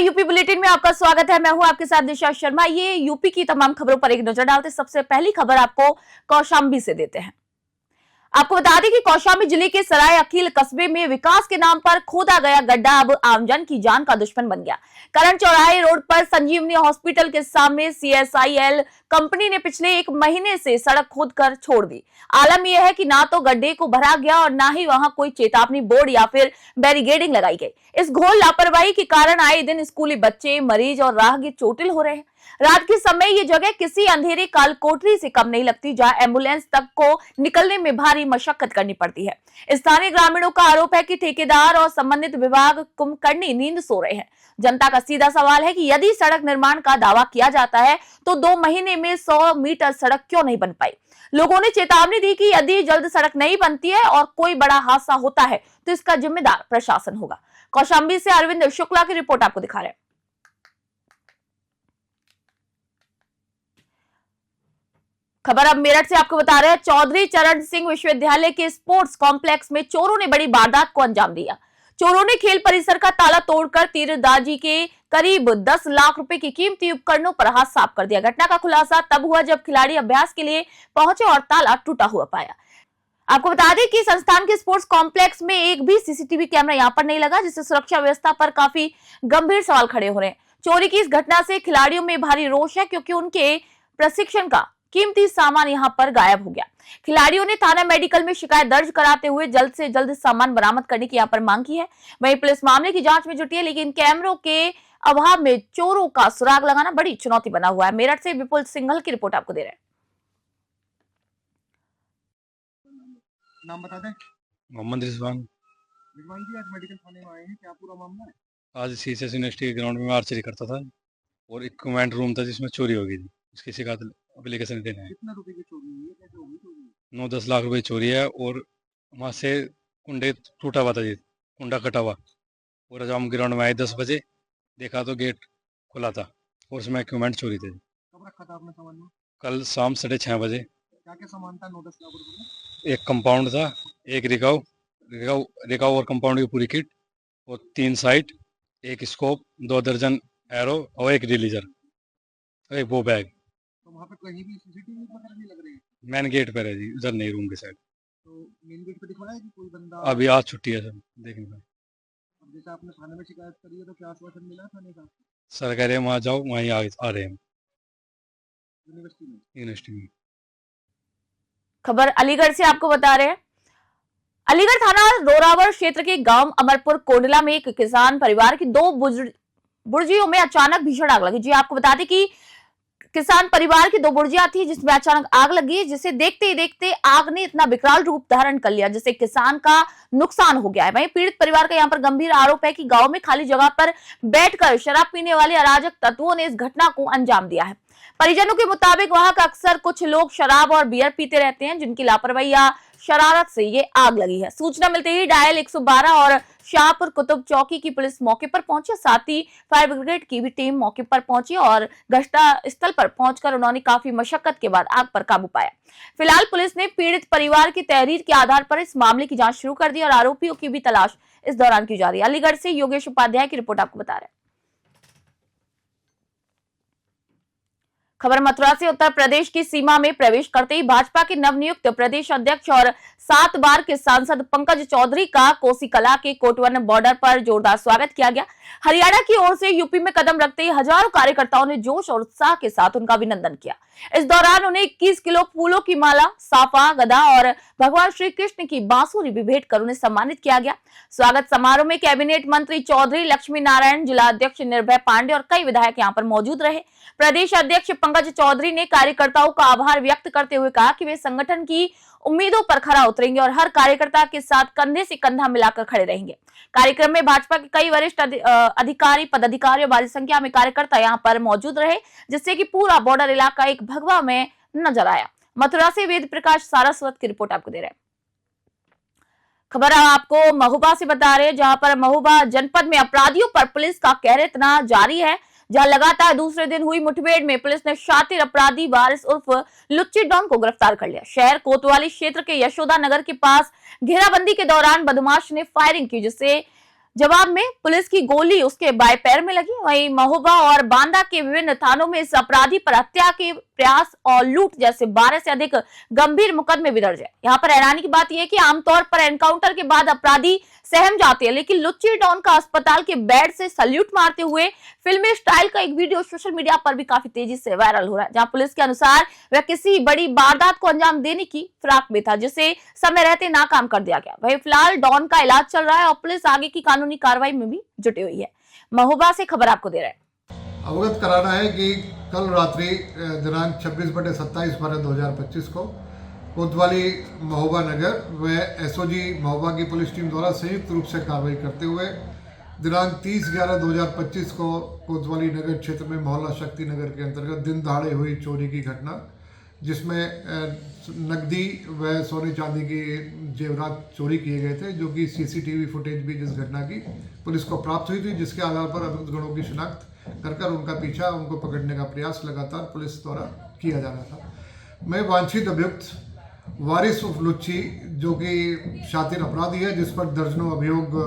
UP bulletin में आपका स्वागत है। मैं हूं आपके साथ दिशा शर्मा। ये यूपी की तमाम खबरों पर एक नजर डालते सबसे पहली खबर आपको कौशाम्बी से देते हैं। आपको बता दें कि कौशाम्बी जिले के सराय अकील कस्बे में विकास के नाम पर खोदा गया गड्ढा अब आमजन की जान का दुश्मन बन गया। करण चौराहे रोड पर संजीवनी हॉस्पिटल के सामने CSIL कंपनी ने पिछले 1 महीने से सड़क खोद कर छोड़ दी। आलम यह है कि ना तो गड्ढे को भरा गया और ना ही वहां कोई चेतावनी बोर्ड या फिर बैरिगेडिंग लगाई गई। इस घोर लापरवाही के कारण आए दिन स्कूली बच्चे, मरीज और राहगीर चोटिल हो रहे हैं। रात के समय ये जगह किसी अंधेरे काल कोठरी से कम नहीं लगती, जहां एम्बुलेंस तक को निकलने में भारी मशक्कत करनी पड़ती है। स्थानीय ग्रामीणों का आरोप है कि ठेकेदार और संबंधित विभाग कुंभकर्णी नींद सो रहे हैं। जनता का सीधा सवाल है कि यदि सड़क निर्माण का दावा किया जाता है तो 2 महीने में 100 मीटर सड़क क्यों नहीं बन पाई। लोगों ने चेतावनी दी कि यदि जल्द सड़क नहीं बनती है और कोई बड़ा हादसा होता है तो इसका जिम्मेदार प्रशासन होगा। कौशाम्बी से अरविंद शुक्ला की रिपोर्ट आपको दिखा रहे हैं। खबर अब मेरठ से आपको बता रहे हैं। चौधरी चरण सिंह विश्वविद्यालय के स्पोर्ट्स कॉम्प्लेक्स में चोरों ने बड़ी वारदात को अंजाम दिया। चोरों ने खेल परिसर का ताला तोड़कर तीरंदाजी के करीब 10 लाख रुपए की कीमती उपकरणों पर हाथ साफ कर दिया। घटना का खुलासा तब हुआ जब खिलाड़ी अभ्यास के लिए पहुंचे और ताला टूटा हुआ पाया। आपको बता दें कि संस्थान के स्पोर्ट्स कॉम्प्लेक्स में एक भी CCTV कैमरा यहां पर नहीं लगा, जिससे सुरक्षा व्यवस्था पर काफी गंभीर सवाल खड़े हो रहे हैं। चोरी की इस घटना से खिलाड़ियों में भारी रोष है, क्योंकि उनके प्रशिक्षण का कीमती सामान यहां पर गायब हो गया। खिलाड़ियों ने थाना मेडिकल में शिकायत दर्ज कराते हुए जल्द से जल्द सामान बरामद करने की यहां पर मांग की है। वहीं पुलिस मामले की जांच में जुटी है, लेकिन कैमरों के अभाव में चोरों का सुराग लगाना बड़ी चुनौती बना हुआ है। मेरठ से विपुल सिंघल की रिपोर्ट आपको दे रहे हैं। नाम बता दें। मोहम्मद रिजवान। रिजवान जी, आज मेडिकल थाने में आए हैं, क्या पूरा मामला है? आज CSS यूनिवर्सिटी के ग्राउंड में आर्चरी करता था और एक कमांड रूम था जिसमें चोरी हो गई थी। उसकी शिकायत एप्लीकेशन देना है। कितना रुपए की चोरी हुई है, कैसे होगी चोरी? 9-10 लाख रुपए चोरी है और वहाँ से कुंडे टूटा हुआ था जी, कुंडा कटा हुआ। और जब हम ग्राउंड में आए 10 बजे देखा तो गेट खुला था और उसमें इक्विपमेंट चोरी थे। कब रखा था आपने सामान में? कल शाम 6:30 बजे। क्या क्या सामान था 9-10 लाख रुपए में? एक कंपाउंड था, एक रिकाव और कंपाउंड की पूरी किट और 3 साइट, एक स्कोप, 2 दर्जन एरो और एक रिलीजर, एक वो बैग। तो वहाँ पे कहीं भी CCTV वगैरह नहीं लग रही है? मेन गेट पर है जी, उधर नहीं, रूम के साइड। तो मेन गेट पे दिखवाया कि कोई बंदा? अभी आज छुट्टी है सर, देखने का। अब जैसे आपने थाने में शिकायत करी है तो क्या आश्वासन मिला थाने का? सर कह रहे हैं वहाँ जाओ, वहीं आ रहे हैं यूनिवर्सिटी में। खबर अलीगढ़ से आपको बता रहे हैं। अलीगढ़ थाना रोरावर क्षेत्र के गांव अमरपुर कोंडला में एक किसान परिवार की 2 बुर्जियों में अचानक भीषण आग लगी। जी आपको बता दें कि किसान परिवार की 2 बुर्जियां थी जिसमें अचानक आग लगी, जिसे देखते ही देखते आग ने इतना विकराल रूप धारण कर लिया जिससे किसान का नुकसान हो गया है। वहीं पीड़ित परिवार का यहां पर गंभीर आरोप है कि गांव में खाली जगह पर बैठकर शराब पीने वाले अराजक तत्वों ने इस घटना को अंजाम दिया है। परिजनों के मुताबिक वहां का अक्सर कुछ लोग शराब और बियर पीते रहते हैं, जिनकी लापरवाही या शरारत से ये आग लगी है। सूचना मिलते ही डायल 112 और शाहपुर कुतुब चौकी की पुलिस मौके पर पहुंची, साथ ही फायर ब्रिगेड की भी टीम मौके पर पहुंची और घटना स्थल पर पहुंचकर उन्होंने काफी मशक्कत के बाद आग पर काबू पाया। फिलहाल पुलिस ने पीड़ित परिवार की तहरीर के आधार पर इस मामले की जांच शुरू कर दी और आरोपियों की भी तलाश इस दौरान की जा रही है। अलीगढ़ से योगेश उपाध्याय की रिपोर्ट आपको बता रहे हैं। खबर मथुरा से। उत्तर प्रदेश की सीमा में प्रवेश करते ही भाजपा के नवनियुक्त प्रदेश अध्यक्ष और 7 बार के सांसद पंकज चौधरी का कोसीकला के कोटवन बॉर्डर पर जोरदार स्वागत किया गया। हरियाणा की ओर से यूपी में कदम रखते ही हजारों कार्यकर्ताओं ने जोश और उत्साह के साथ उनका अभिनंदन किया। इस दौरान उन्हें 21 किलो फूलों की माला, साफा, गदा और भगवान श्री कृष्ण की बांसुरी भी भेंट कर उन्हें सम्मानित किया गया। स्वागत समारोह में कैबिनेट मंत्री चौधरी लक्ष्मी नारायण, जिला अध्यक्ष निर्भय पांडे और कई विधायक यहां पर मौजूद रहे। प्रदेश अध्यक्ष पंकज चौधरी ने कार्यकर्ताओं का आभार व्यक्त करते हुए कहा कि वे संगठन की उम्मीदों पर खरा उतरेंगे और हर कार्यकर्ता के साथ कंधे से कंधा मिलाकर खड़े रहेंगे। कार्यक्रम में भाजपा के कई वरिष्ठ अधिकारी, पदाधिकारी और भारी संख्या में कार्यकर्ता यहां पर मौजूद रहे, जिससे कि पूरा बॉर्डर इलाका एक भगवा में नजर आया। मथुरा से वेद प्रकाश सारस्वत की रिपोर्ट आपको दे रहे हैं। खबर आपको महोबा से बता रहे हैं, जहां पर महोबा जनपद में अपराधियों पर पुलिस का कहर इतना जारी है, जहां लगातार दूसरे दिन हुई मुठभेड़ में पुलिस ने शातिर अपराधी वारिस उर्फ लुच्ची डॉन को गिरफ्तार कर लिया। शहर कोतवाली क्षेत्र के यशोदा नगर के पास घेराबंदी के दौरान बदमाश ने फायरिंग की, जिससे जवाब में पुलिस की गोली उसके बाएं पैर में लगी। वहीं महोबा और बांदा के विभिन्न थानों में इस अपराधी पर हत्या के प्रयास और लूट जैसे 12 से अधिक गंभीर मुकदमे भी दर्ज है। यहाँ पर हैरानी की बात यह है कि आमतौर पर एनकाउंटर के बाद अपराधी सहम जाते हैं, लेकिन लुच्ची डॉन का अस्पताल के बेड से सल्यूट मारते हुए फिल्मी स्टाइल का एक वीडियो सोशल मीडिया पर भी काफी तेजी से वायरल हो रहा है, जहां पुलिस के अनुसार वह किसी बड़ी वारदात को अंजाम देने की फिराक में था, जिसे समय रहते नाकाम कर दिया गया। वहीं फिलहाल डॉन का इलाज चल रहा है और पुलिस आगे की कानूनी कार्रवाई में भी जुटी हुई है। महोबा से खबर आपको दे रहे हैं। अवगत कराना है कि कल रात्रि दिनांक 26/27/2025 को कोतवाली महोबा नगर व एसओजी महोबा की पुलिस टीम द्वारा संयुक्त रूप से कार्रवाई करते हुए दिनांक 30/11/2025 को कोतवाली नगर क्षेत्र में मोहल्ला शक्ति नगर के अंतर्गत दिन दहाड़े हुई चोरी की घटना, जिसमें नकदी व सोने चांदी की जेवरात चोरी किए गए थे, जो कि सीसीटीवी फुटेज भी जिस घटना की पुलिस को प्राप्त हुई थी, जिसके आधार पर अभियुक्त गणों की शिनाख्त कर उनका पीछा, उनको पकड़ने का प्रयास लगातार पुलिस द्वारा किया जा रहा था। मैं वांछित अभियुक्त वारिस उर्फ लुच्ची, जो कि शातिर अपराधी है, जिस पर दर्जनों अभियोग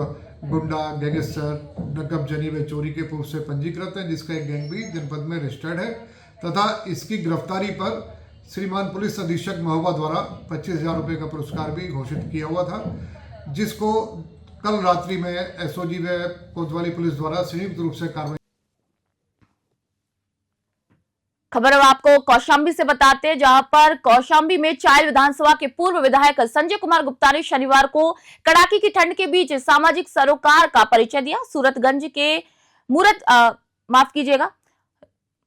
गुंडा, गैंगस्टर, नकब जनी व चोरी के पूर्व से पंजीकृत है, जिसका एक गैंग भी जनपद में रजिस्टर्ड है, तथा इसकी गिरफ्तारी पर श्रीमान पुलिस अधीक्षक महोबा द्वारा 25,000 रुपये का पुरस्कार भी घोषित किया हुआ था, जिसको कल रात्रि में एसओजी व कोतवाली पुलिस द्वारा संयुक्त रूप से कार्रवाई। खबर अब आपको कौशाम्बी से बताते हैं, जहां पर कौशाम्बी में चायल विधानसभा के पूर्व विधायक संजय कुमार गुप्ता ने शनिवार को कड़ाके की ठंड के बीच सामाजिक सरोकार का परिचय दिया।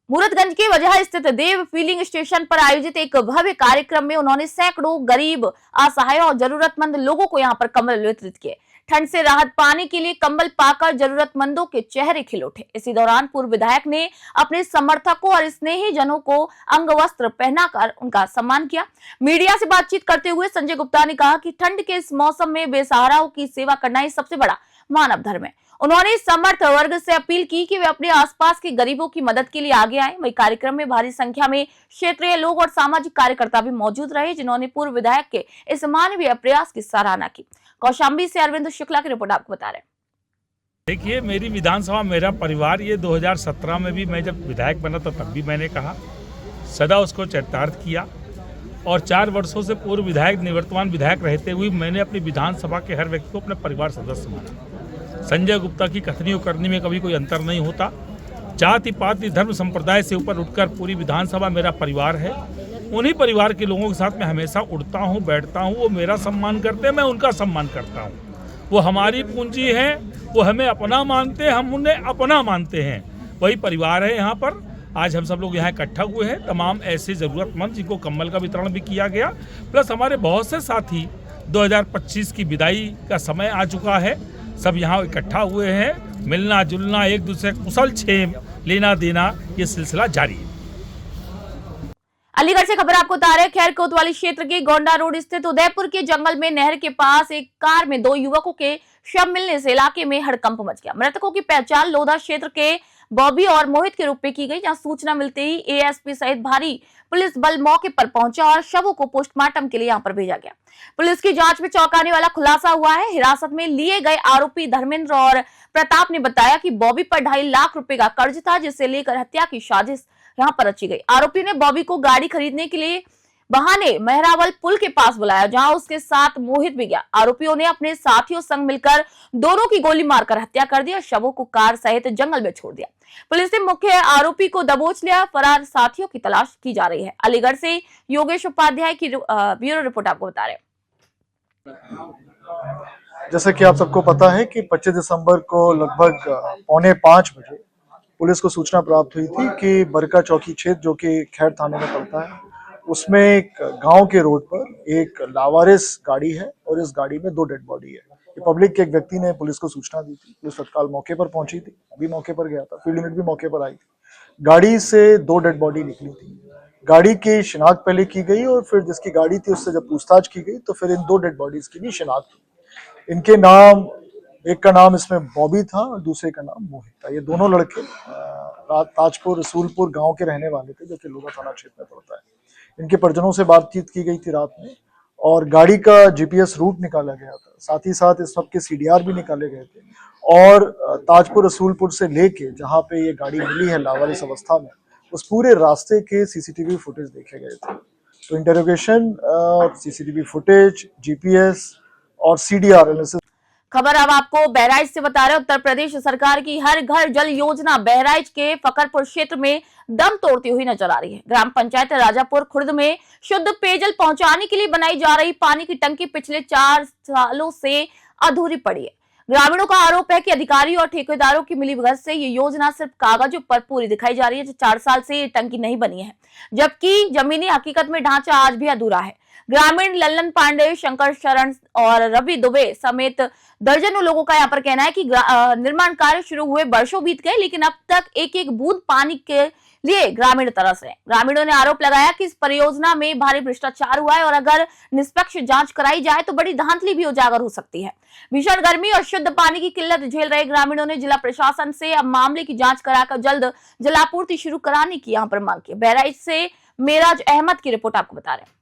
मूरतगंज के वजह स्थित देव फीलिंग स्टेशन पर आयोजित एक भव्य कार्यक्रम में उन्होंने सैकड़ों गरीब, असहाय और जरूरतमंद लोगों को यहां पर कंबल वितरित किए। ठंड से राहत पाने के लिए कंबल पाकर जरूरतमंदों के चेहरे खिल उठे। इसी दौरान पूर्व विधायक ने अपने समर्थकों और स्नेही जनों को अंगवस्त्र पहनाकर उनका सम्मान किया। मीडिया से बातचीत करते हुए संजय गुप्ता ने कहा कि ठंड के इस मौसम में बेसहाराओं की सेवा करना ही सबसे बड़ा मानव धर्म है। उन्होंने समर्थ वर्ग से अपील की कि वे अपने आसपास के गरीबों की मदद के लिए आगे आए। वही कार्यक्रम में भारी संख्या में क्षेत्रीय लोग और सामाजिक कार्यकर्ता भी मौजूद रहे, जिन्होंने पूर्व विधायक के इस मानवीय प्रयास की सराहना की। कौशाम्बी से अरविंद शुक्ला की रिपोर्ट आपको बता रहे हैं। देखिए, मेरी विधानसभा मेरा परिवार, ये 2017 में भी मैं जब विधायक बना था तब भी मैंने कहा, सदा उसको चरितार्थ किया और 4 वर्षों से पूर्व विधायक निवर्तमान विधायक रहते हुए मैंने अपनी विधानसभा के हर व्यक्ति को अपने परिवार सदस्य माना। संजय गुप्ता की कथनी और करनी में कभी कोई अंतर नहीं होता। जाति पाति धर्म संप्रदाय से ऊपर उठकर पूरी विधानसभा मेरा परिवार है। उन्हीं परिवार के लोगों के साथ मैं हमेशा उठता हूँ, बैठता हूँ। वो मेरा सम्मान करते हैं, मैं उनका सम्मान करता हूँ। वो हमारी पूंजी है, वो हमें अपना मानते हैं, हम उन्हें अपना मानते हैं। वही परिवार है यहाँ पर। आज हम सब लोग यहाँ इकट्ठा हुए हैं, तमाम ऐसे ज़रूरतमंद जिनको कंबल का वितरण भी किया गया, प्लस हमारे बहुत से साथी 2025 की विदाई का समय आ चुका है, सब यहाँ इकट्ठा हुए हैं। मिलना जुलना, एक दूसरे कुशल क्षेम, लेना देना, ये सिलसिला जारी है। अलीगढ़ से खबर आपको बता रहे हैं। खैर कोतवाली क्षेत्र के गोंडा रोड स्थित उदयपुर के जंगल में नहर के पास एक कार में 2 युवकों के शव मिलने से इलाके में हड़कंप मच गया। मृतकों की पहचान लोधा क्षेत्र के बॉबी और मोहित के रूप में की गई, जहां सूचना मिलते ही एएसपी सहित भारी पुलिस बल मौके पर पहुंचा और शवों को पोस्टमार्टम के लिए यहां पर भेजा गया। पुलिस की जांच में चौंकाने वाला खुलासा हुआ है। हिरासत में लिए गए आरोपी धर्मेंद्र और प्रताप ने बताया कि बॉबी पर 2.5 लाख रुपए का कर्ज था, जिसे लेकर हत्या की साजिश यहां पर रची गई। आरोपी ने बॉबी को गाड़ी खरीदने के लिए बहाने मेहरावल पुल के पास बुलाया, जहां उसके साथ मोहित भी गया। आरोपियों ने अपने साथियों संग मिलकर दोनों की गोली मारकर हत्या कर दी और शवों को कार सहित जंगल में छोड़ दिया। पुलिस ने मुख्य आरोपी को दबोच लिया। फरार साथियों की तलाश की जा रही है। अलीगढ़ से योगेश उपाध्याय की ब्यूरो रिपोर्ट आपको बता रहे हैं। जैसा कि आप सबको पता है कि 25 दिसंबर को लगभग 4:45 बजे पुलिस को सूचना प्राप्त हुई थी कि बरका चौकी क्षेत्र, जो कि खैर थाने में पड़ता है, उसमें एक गांव के रोड पर एक लावारिस गाड़ी है और इस गाड़ी में 2 डेड बॉडी है। ये पब्लिक के एक व्यक्ति ने पुलिस को सूचना दी थी। पुलिस तत्काल मौके पर पहुंची थी, अभी मौके पर गया था, फील्ड यूनिट भी मौके पर आई थी। गाड़ी से 2 डेड बॉडी निकली थी। गाड़ी की शिनाख्त पहले की गई और फिर जिसकी गाड़ी थी उससे जब पूछताछ की गई तो फिर इन 2 डेड बॉडीज की भी शिनाख्त हुई। इनके नाम, एक का नाम इसमें बॉबी था और दूसरे का नाम मोहित था। ये दोनों लड़के ताजपुर रसूलपुर गांव के रहने वाले थे, जो कि लोधा थाना क्षेत्र में पड़ता है। इनके परिजनों से बातचीत की गई थी रात में और गाड़ी का जीपीएस रूट निकाला गया था। साथ ही साथ इस सबके सीडीआर भी निकाले गए थे और ताजपुर रसूलपुर से लेके जहाँ पे ये गाड़ी मिली है लावारिस अवस्था में, उस पूरे रास्ते के सीसीटीवी फुटेज देखे गए थे। तो इंटरोगेशन, सीसीटीवी फुटेज, जीपीएस और सीडीआर एनालिसिस। खबर अब आपको बहराइच से बता रहे हैं। उत्तर प्रदेश सरकार की हर घर जल योजना बहराइच के फकरपुर क्षेत्र में दम तोड़ती हुई नजर आ रही है। ग्राम पंचायत राजापुर खुर्द में शुद्ध पेयजल पहुंचाने के लिए बनाई जा रही पानी की टंकी पिछले 4 सालों से अधूरी पड़ी है। ग्रामीणों का आरोप है कि अधिकारी और ठेकेदारों की मिलीभगत से ये योजना सिर्फ कागजों पर पूरी दिखाई जा रही है। 4 साल से ये टंकी नहीं बनी है, जबकि जमीनी हकीकत में ढांचा आज भी अधूरा है। ग्रामीण लल्लन पांडे, शंकर शरण और रवि दुबे समेत दर्जनों लोगों का यहाँ पर कहना है कि निर्माण कार्य शुरू हुए वर्षों बीत गए, लेकिन अब तक एक एक बूंद पानी के लिए ग्रामीण तरस रहे हैं। ग्रामीणों ने आरोप लगाया कि इस परियोजना में भारी भ्रष्टाचार हुआ है और अगर निष्पक्ष जांच कराई जाए तो बड़ी धांधली भी उजागर हो सकती है। भीषण गर्मी और शुद्ध पानी की किल्लत झेल रहे ग्रामीणों ने जिला प्रशासन से अब मामले की जांच कराकर जल्द जलापूर्ति शुरू कराने की यहाँ पर मांग की। बहराइच से मेराज अहमद की रिपोर्ट आपको बता रहे हैं।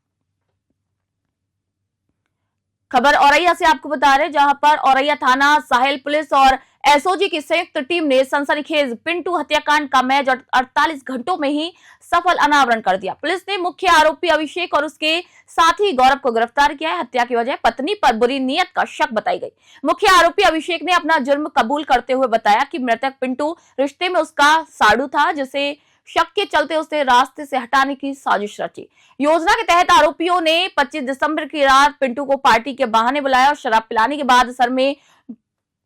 खबर औरैया से आपको बता रहे, जहां पर औरैया थाना, साहिल पुलिस और एसओजी की संयुक्त टीम ने सनसनीखेज पिंटू हत्याकांड का महज 48 घंटों में ही सफल अनावरण कर दिया। पुलिस ने मुख्य आरोपी अभिषेक और उसके साथी गौरव को गिरफ्तार किया है। हत्या की वजह पत्नी पर बुरी नीयत का शक बताई गई। मुख्य आरोपी अभिषेक ने अपना जुर्म कबूल करते हुए बताया कि मृतक पिंटू रिश्ते में उसका साड़ू था, जिसे शक के चलते उसे रास्ते से हटाने की साजिश रची। योजना के तहत आरोपियों ने 25 दिसंबर की रात पिंटू को पार्टी के बहाने बुलाया और शराब पिलाने के बाद सर में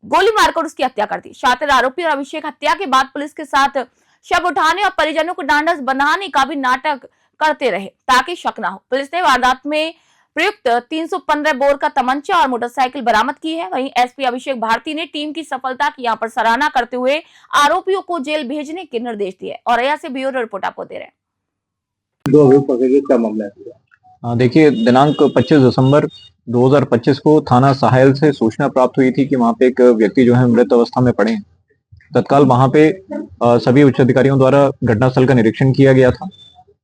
गोली मारकर उसकी हत्या कर दी। शातिर आरोपी और अभिषेक हत्या के बाद पुलिस के साथ शव उठाने और परिजनों को ढांढस बनाने का भी नाटक करते रहे ताकि शक न हो। पुलिस ने वारदात में प्रयुक्त 315 बोर का तमंचा और मोटरसाइकिल बरामद की है। वहीं एसपी अभिषेक भारती ने टीम की सफलता की यहाँ पर सराहना करते हुए आरोपियों को जेल भेजने के निर्देश दिए। औरैया से ब्यूरो रिपोर्ट आपको दे रहे हैं। दो अभियुक्त पकड़े, क्या मामला है? देखिए, दिनांक 25 दिसंबर 2025 को थाना साहिल से सूचना प्राप्त हुई थी कि वहाँ पे एक व्यक्ति जो है मृत अवस्था में पड़े हैं। तत्काल वहाँ पे सभी उच्च अधिकारियों द्वारा घटनास्थल का निरीक्षण किया गया था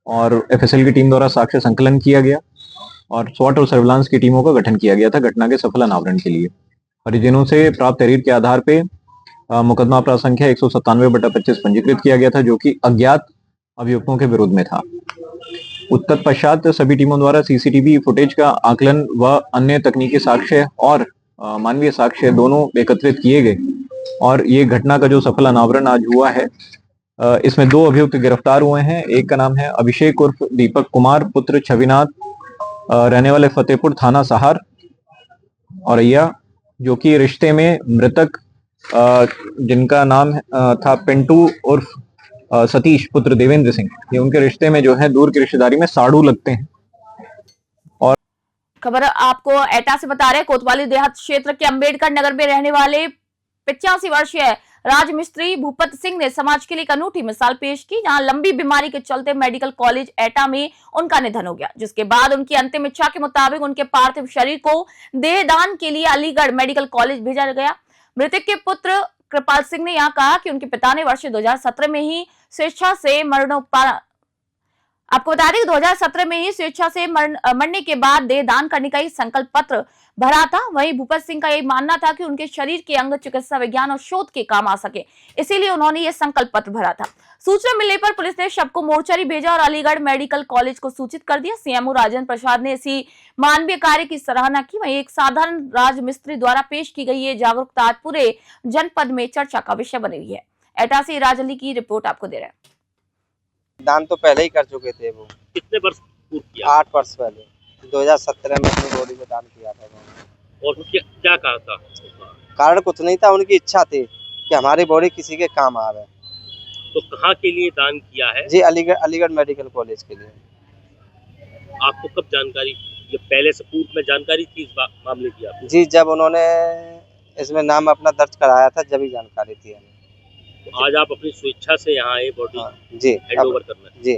और एफएसएल की टीम द्वारा साक्ष्य संकलन किया गया और स्वॉट और सर्विलांस की टीमों का गठन किया गया था घटना के सफल अनावरण के लिए। परिजनों से प्राप्त तहरीर के आधार पे मुकदमा अपराध संख्या 197/25 पंजीकृत किया गया था, जो कि अज्ञात अभियुक्तों के विरुद्ध में था। तत्पश्चात सभी टीमों द्वारा सीसीटीवी फुटेज का आकलन व अन्य तकनीकी साक्ष्य और मानवीय साक्ष्य दोनों एकत्रित किए गए और ये घटना का जो सफल अनावरण आज हुआ है, इसमें 2 अभियुक्त गिरफ्तार हुए हैं। एक का नाम है अभिषेक उर्फ दीपक कुमार पुत्र छविनाथ, रहने वाले फतेहपुर थाना सहार औरैया, जो कि रिश्ते में मृतक जिनका नाम था पिंटू उर्फ सतीश पुत्र देवेंद्र सिंह, ये उनके रिश्ते में जो है दूर की रिश्तेदारी में साड़ू लगते हैं। और खबर आपको एटा से बता रहे, कोतवाली देहात क्षेत्र के अंबेडकर नगर में रहने वाले 85 वर्षीय राजमिस्त्री भूपत सिंह ने समाज के लिए एक अनूठी मिसाल पेश की, जहां लंबी बीमारी के चलते मेडिकल कॉलेज एटा में उनका निधन हो गया, जिसके बाद उनकी अंतिम इच्छा के मुताबिक उनके पार्थिव शरीर को देहदान के लिए अलीगढ़ मेडिकल कॉलेज भेजा गया। मृतक के पुत्र कृपाल सिंह ने यहाँ कहा कि उनके पिता ने वर्ष 2017 में ही स्वेच्छा से मरणोपरांत, आपको बता दें 2017 में ही स्वेच्छा से मरने के बाद देहदान करने का संकल्प पत्र भरा था। वहीं भूपत सिंह का यही मानना था कि उनके शरीर के अंग चिकित्सा विज्ञान और शोध के काम आ सके, इसीलिए उन्होंने ये संकल्प पत्र भरा था। सूचना मिलने पर पुलिस ने शव को मोर्चरी भेजा और अलीगढ़ मेडिकल कॉलेज को सूचित कर दिया। सीएमओ राजेंद्र प्रसाद ने इसी मानवीय कार्य की सराहना की। वहीं एक साधारण राजमिस्त्री द्वारा पेश की गई ये जागरूकता आज पूरे जनपद में चर्चा का विषय बनी हुई है। एटा से राज अली की रिपोर्ट आपको दे रहे हैं। दान तो पहले ही कर चुके थे वो। कितने वर्ष पूर्व किया? 8 वर्ष पहले 2017 में अपनी बॉडी को दान किया था। और क्या कहा था? कारण कुछ नहीं था, उनकी इच्छा थी कि हमारी बॉडी किसी के काम आवे। तो कहाँ के लिए दान किया है? जी अलीगढ़ मेडिकल कॉलेज के लिए। आपको कब जानकारी, ये पहले से पूर्व में जानकारी थी इस मामले की आपको? जी, जब उन्होंने इसमें नाम अपना दर्ज कराया था जब ही जानकारी थी हमें। तो आज आप अपनी स्वेच्छा से यहाँ आए बॉडी जी हैंड ओवर करना? जी।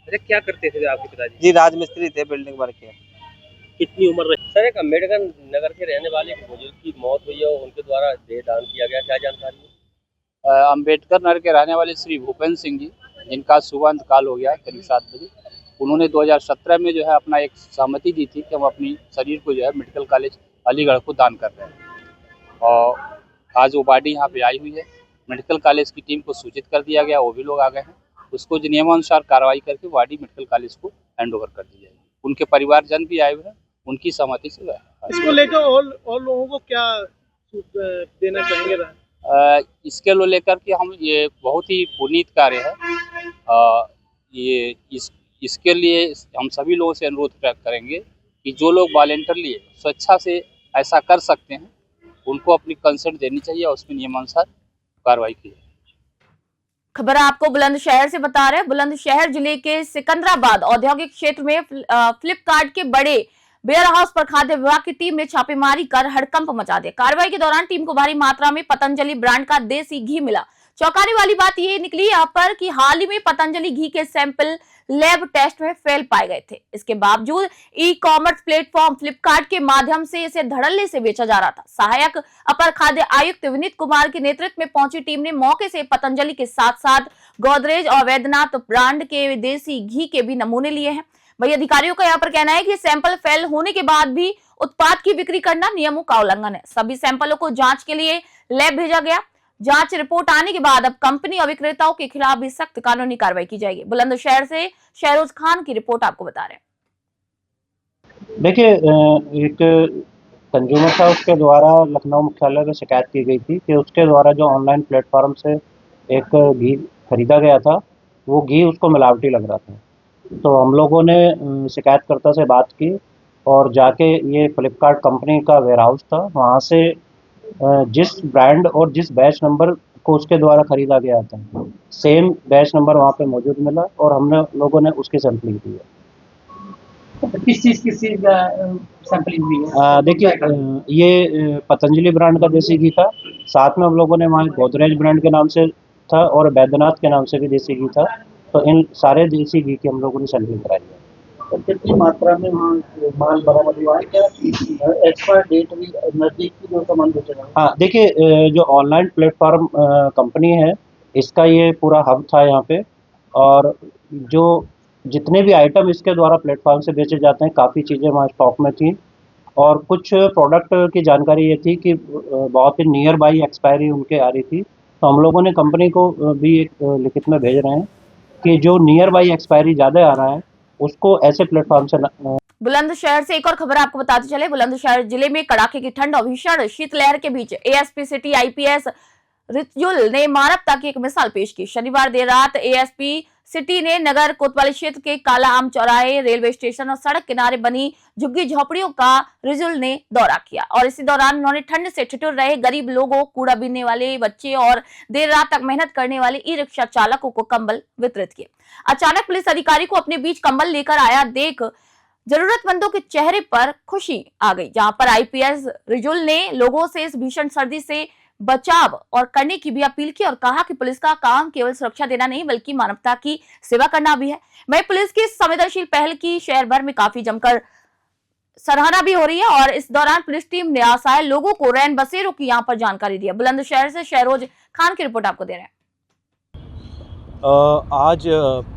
अरे क्या करते थे आपके पिताजी? जी राजमिस्त्री थे, बिल्डिंग वर्क के। कितनी उम्र रही? सर, एक अम्बेडकर नगर के रहने वाले बुजुर्ग की मौत हुई है और उनके द्वारा देह दान किया गया, क्या जानकारी है? अम्बेडकर नगर के रहने वाले श्री भूपेंद्र सिंह जी, जिनका सुबह अंतकाल हो गया करीब 7 बजे, उन्होंने 2017 में जो है अपना एक सहमति दी थी कि हम अपनी शरीर को जो है मेडिकल कॉलेज अलीगढ़ को दान कर रहे हैं। और आज वो बॉडी यहाँ पे आई हुई है। मेडिकल कॉलेज की टीम को सूचित कर दिया गया, वो भी लोग आ गए हैं। उसको जो नियमानुसार कार्रवाई करके बॉडी मेडिकल कॉलेज को हैंड ओवर कर दी जाएगी। उनके परिवारजन भी आए हुए हैं, उनकी सहमति से इसको लेकर और लोगों को क्या देना चाहेंगे? इसके लो लेकर के हम ये बहुत ही पुनीत कार्य है। ये इसके लिए हम सभी लोगों से अनुरोध करेंगे कि जो लोग वॉलंटियरली स्वेच्छा से ऐसा कर सकते हैं उनको अपनी कंसेंट देनी चाहिए और उसमें नियमानुसार कार्रवाई की जाए। खबर आपको बुलंदशहर से बता रहे हैं। बुलंदशहर जिले के सिकंदराबाद औद्योगिक क्षेत्र में फ्लिपकार्ट के बड़े वेयर हाउस पर खाद्य विभाग की टीम ने छापेमारी कर हड़कंप मचा दिया। कार्रवाई के दौरान टीम को भारी मात्रा में पतंजलि ब्रांड का देसी घी मिला। चौंकाने वाली बात ये निकली यहाँ पर कि हाल ही में पतंजलि घी के सैंपल लैब टेस्ट में फेल पाए गए थे। इसके बावजूद ई कॉमर्स प्लेटफॉर्म फ्लिपकार्ट के माध्यम से इसे धड़ल्ले से बेचा जा रहा था। सहायक अपर खाद्य आयुक्त विनीत कुमार के नेतृत्व में पहुंची टीम ने मौके से पतंजलि के साथ साथ गोदरेज और वैद्यनाथ ब्रांड के देसी घी के भी नमूने लिए हैं। वही अधिकारियों का यहाँ पर कहना है कि सैंपल फेल होने के बाद भी उत्पाद की बिक्री करना नियमों का उल्लंघन है। सभी सैंपलों को जांच के लिए लैब भेजा गया। जांच रिपोर्ट आने के बाद अब कंपनी और विक्रेताओं के खिलाफ भी सख्त कानूनी कार्रवाई की जाएगी। बुलंदशहर से शहरोज खान की रिपोर्ट आपको बता रहे हैं। देखिए, एक कंज्यूमर था, उसके द्वारा लखनऊ मुख्यालय में शिकायत की गई थी कि उसके द्वारा जो ऑनलाइन प्लेटफॉर्म से एक घी खरीदा गया था वो घी उसको मिलावटी लग रहा था। तो हम लोगों ने शिकायतकर्ता से बात की और जाके ये फ्लिपकार्ट कंपनी का वेयर हाउस था, वहाँ से जिस ब्रांड और जिस बैच नंबर को उसके द्वारा खरीदा गया था सेम बैच नंबर वहाँ पे मौजूद मिला और हमने लोगों ने उसकी सैंपलिंग की है। तो किस चीज़ का सैंपलिंग हुई है? देखिए, ये पतंजलि ब्रांड का देसी घी था। साथ में हम लोगों ने वहाँ गोदरेज ब्रांड के नाम से था और वैद्यनाथ के नाम से भी देसी घी था। तो इन सारे देसी घी की हम लोगों ने सैंपलिंग कराई है। तो कितनी मात्रा में वहाँ माल बरामद हुआ है? क्या एक्सपायर डेट भी नजदीक की जो सामान बेचा है? हाँ, देखिए, जो ऑनलाइन प्लेटफॉर्म कंपनी है इसका ये पूरा हब था यहाँ पे, और जो जितने भी आइटम इसके द्वारा प्लेटफॉर्म से बेचे जाते हैं काफ़ी चीज़ें वहाँ स्टॉक में थी। और कुछ प्रोडक्ट की जानकारी ये थी कि बहुत ही नियर बाई एक्सपायरी उनके आ रही थी। तो हम लोगों ने कंपनी को भी एक लिखित में भेज रहे हैं कि जो नियर बाई एक्सपायरी ज़्यादा आ रहा है उसको ऐसे प्लेटफॉर्म से बुलंदशहर से एक और खबर आपको बताते चले। बुलंदशहर जिले में कड़ाके की ठंड और भीषण शीतलहर के बीच एएसपी सिटी आईपीएस रितजुल ने मानवता की एक मिसाल पेश की। शनिवार देर रात एएसपी सिटी ने नगर कोतवाली क्षेत्र के काला आम चौराहे, रेलवे स्टेशन और सड़क किनारे बनी झुग्गी झोपड़ियों का रिजुल ने दौरा किया और इसी दौरान उन्होंने ठंड से ठिठुर रहे गरीब लोगों, कूड़ा बीनने वाले बच्चे और देर रात तक मेहनत करने वाले ई रिक्शा चालकों को कंबल वितरित किए। अचानक पुलिस अधिकारी को अपने बीच कंबल लेकर आया देख जरूरतमंदों के चेहरे पर खुशी आ गई। जहां पर आईपीएस रिजुल ने लोगों से इस भीषण सर्दी से बचाव और करने की भी अपील की और कहा कि पुलिस का काम केवल सुरक्षा देना नहीं बल्कि मानवता की सेवा करना भी है। वहीं पुलिस की संवेदनशील पहल की शहर भर में काफी जमकर सराहना भी हो रही है और इस दौरान पुलिस टीम ने असहाय लोगों को रैन बसेरों की यहाँ पर जानकारी दी। बुलंदशहर से शहरोज खान की रिपोर्ट आपको दे रहे हैं। आज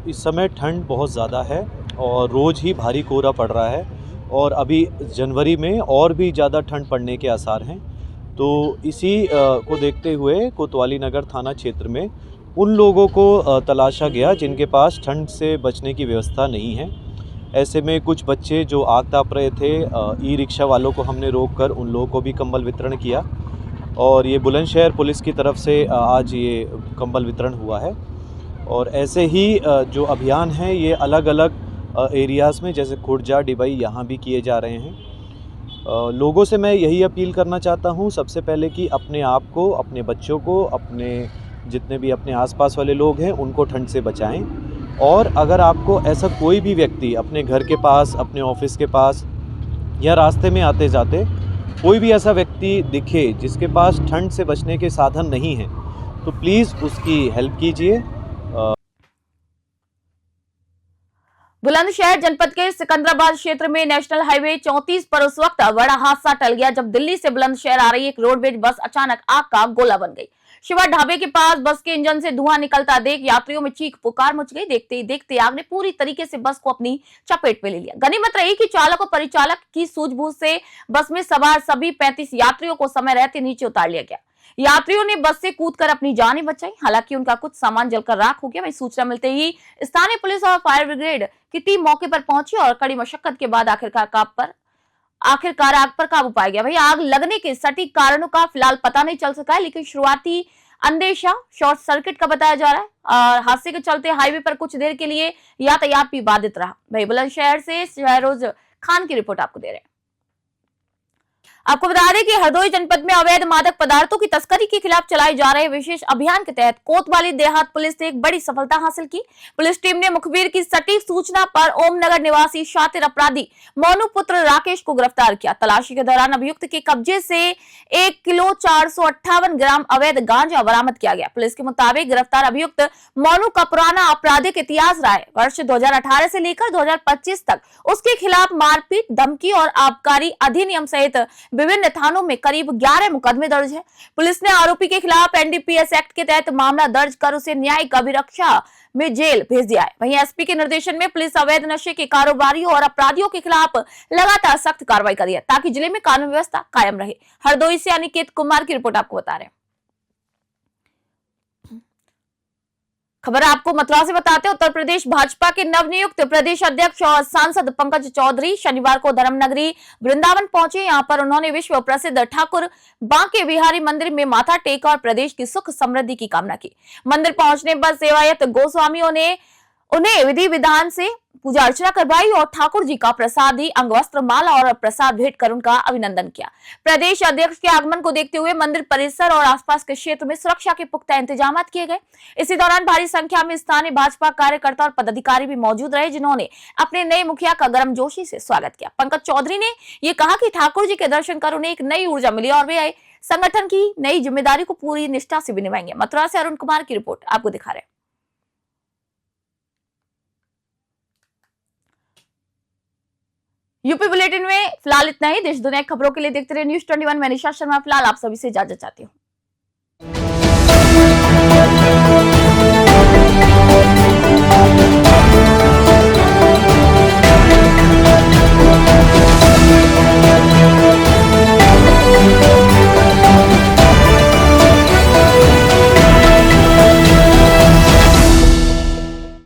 इस समय ठंड बहुत ज़्यादा है और रोज़ ही भारी कोहरा पड़ रहा है और अभी जनवरी में और भी ज़्यादा ठंड पड़ने के आसार हैं। तो इसी को देखते हुए कोतवाली नगर थाना क्षेत्र में उन लोगों को तलाशा गया जिनके पास ठंड से बचने की व्यवस्था नहीं है। ऐसे में कुछ बच्चे जो आग ताप रहे थे, ई रिक्शा वालों को हमने रोककर उन लोगों को भी कंबल वितरण किया और ये बुलंदशहर पुलिस की तरफ से आज ये कंबल वितरण हुआ है। और ऐसे ही जो अभियान हैं ये अलग अलग एरियाज़ में जैसे खुर्जा, डिबई यहाँ भी किए जा रहे हैं। लोगों से मैं यही अपील करना चाहता हूँ सबसे पहले कि अपने आप को, अपने बच्चों को, अपने जितने भी अपने आसपास वाले लोग हैं उनको ठंड से बचाएं। और अगर आपको ऐसा कोई भी व्यक्ति अपने घर के पास, अपने ऑफिस के पास या रास्ते में आते जाते कोई भी ऐसा व्यक्ति दिखे जिसके पास ठंड से बचने के साधन नहीं हैं तो प्लीज़ उसकी हेल्प कीजिए। बुलंदशहर जनपद के सिकंदराबाद क्षेत्र में नेशनल हाईवे 34 पर उस वक्त बड़ा हादसा टल गया जब दिल्ली से बुलंदशहर आ रही एक रोडवेज बस अचानक आग का गोला बन गई। शिवा ढाबे के पास बस के इंजन से धुआं निकलता देख यात्रियों में चीख पुकार मच गई। देखते ही देखते आग ने पूरी तरीके से बस को अपनी चपेट में ले लिया। गनीमत रही कि चालक और परिचालक की सूझबूझ से बस में सवार सभी 35 यात्रियों को समय रहते नीचे उतार लिया गया। यात्रियों ने बस से कूदकर अपनी जानें बचाई। हालांकि उनका कुछ सामान जलकर राख हो गया। वहीं सूचना मिलते ही स्थानीय पुलिस और फायर ब्रिगेड की टीम मौके पर पहुंची और कड़ी मशक्कत के बाद आखिरकार आग पर काबू पाया गया। वहीं आग लगने के सटीक कारणों का फिलहाल पता नहीं चल सका है, लेकिन शुरुआती अंदेशा शॉर्ट सर्किट का बताया जा रहा है और हादसे के चलते हाईवे पर कुछ देर के लिए यातायात भी बाधित रहा। वहीं बुलंदशहर से शहरोज खान की रिपोर्ट आपको दे रहे हैं। आपको बता दें कि हरदोई जनपद में अवैध मादक पदार्थों की तस्करी के खिलाफ चलाए जा रहे विशेष अभियान के तहत कोतवाली देहात पुलिस ने एक बड़ी सफलता हासिल की। पुलिस टीम ने मुखबिर की सटीक सूचना पर ओमनगर निवासी शातिर अपराधी मोनू पुत्र राकेश को गिरफ्तार किया। तलाशी के दौरान अभियुक्त के कब्जे से 1 किलो 458 ग्राम अवैध गांजा बरामद किया गया। पुलिस के मुताबिक गिरफ्तार अभियुक्त मोनू का पुराना आपराधिक इतिहास रहा है। वर्ष 2018 से लेकर 2025 तक उसके खिलाफ मारपीट, धमकी और आबकारी अधिनियम सहित विभिन्न थानों में करीब 11 मुकदमे दर्ज है। पुलिस ने आरोपी के खिलाफ एनडीपीएस एक्ट के तहत मामला दर्ज कर उसे न्यायिक अभिरक्षा में जेल भेज दिया है। वहीं एसपी के निर्देशन में पुलिस अवैध नशे के कारोबारियों और अपराधियों के खिलाफ लगातार सख्त कार्रवाई कर रही है ताकि जिले में कानून व्यवस्था कायम रहे। हरदोई से अनिकेत कुमार की रिपोर्ट आपको बता रहे हैं। खबर आपको मथुरा से बताते हैं। उत्तर प्रदेश भाजपा के नवनियुक्त प्रदेश अध्यक्ष और सांसद पंकज चौधरी शनिवार को धर्मनगरी वृंदावन पहुंचे। यहां पर उन्होंने विश्व प्रसिद्ध ठाकुर बांके बिहारी मंदिर में माथा टेका और प्रदेश की सुख समृद्धि की कामना की। मंदिर पहुंचने पर सेवायत गोस्वामियों ने उन्हें विधि विधान से पूजा अर्चना करवाई और ठाकुर जी का प्रसादी अंगवस्त्र माला और प्रसाद भेंट कर उनका अभिनंदन किया। प्रदेश अध्यक्ष के आगमन को देखते हुए मंदिर परिसर और आसपास के क्षेत्र में सुरक्षा के पुख्ता इंतजाम किए गए। इसी दौरान भारी संख्या में स्थानीय भाजपा कार्यकर्ता और पदाधिकारी भी मौजूद रहे, जिन्होंने अपने नए मुखिया का गर्मजोशी से स्वागत किया। पंकज चौधरी ने ये कहा कि ठाकुर जी के दर्शन कर उन्हें एक नई ऊर्जा मिली और वे संगठन की नई जिम्मेदारी को पूरी निष्ठा से भी निभाएंगे। मथुरा से अरुण कुमार की रिपोर्ट आपको दिखा रहे हैं। यूपी बुलेटिन में फिलहाल इतना ही। देश दुनिया की खबरों के लिए देखते रहिए न्यूज़ 21। मैं निशा शर्मा फिलहाल आप सभी से इजाजत चाहती हूँ।